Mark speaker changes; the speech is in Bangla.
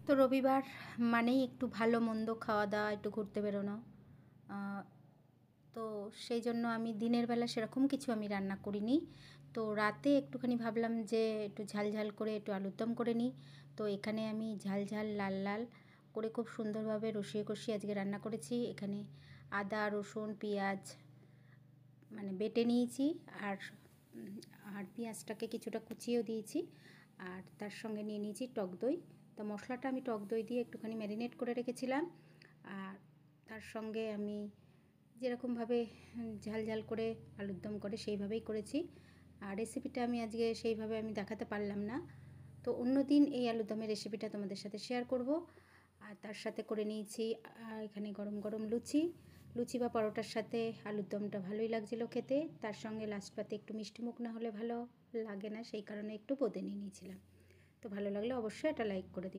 Speaker 1: তো রবিবার মানেই একটু ভালো মন্দ খাওয়া দাওয়া, একটু ঘুরতে বেরোনো। তো সেই জন্য আমি দিনের বেলা সেরকম কিছু আমি রান্না করিনি। তো রাতে একটুখানি ভাবলাম যে একটু ঝাল ঝাল করে একটু আলুর দম করে নিই। তো এখানে আমি ঝাল ঝাল লাল লাল করে খুব সুন্দরভাবে রসিয়ে কষিয়ে আজকে রান্না করেছি। এখানে আদা রসুন পেঁয়াজ মানে বেটে নিয়েছি, আর আর পেঁয়াজটাকে কিছুটা কুচিয়েও দিয়েছি, আর তার সঙ্গে নিয়ে নিয়েছি টক দই। তো মশলাটা আমি টক দই দিয়ে একটুখানি ম্যারিনেট করে রেখেছিলাম, আর তার সঙ্গে আমি যেরকমভাবে ঝাল ঝাল করে আলুর দম করে সেইভাবেই করেছি। আর রেসিপিটা আমি আজকে সেইভাবে আমি দেখাতে পারলাম না, তো অন্য দিন এই আলুর দমের রেসিপিটা তোমাদের সাথে শেয়ার করব। আর তার সাথে করে নিয়েছি এখানে গরম গরম লুচি। লুচি বা পরোটার সাথে আলুর দমটা ভালোই লাগছিলো খেতে। তার সঙ্গে লাস্ট পাতে একটু মিষ্টি মুখ না হলে ভালো লাগে না, সেই কারণে একটু বোঁদে নিয়ে নিয়েছিলাম। তো ভালো লাগলে অবশ্যই এটা লাইক করে দিই।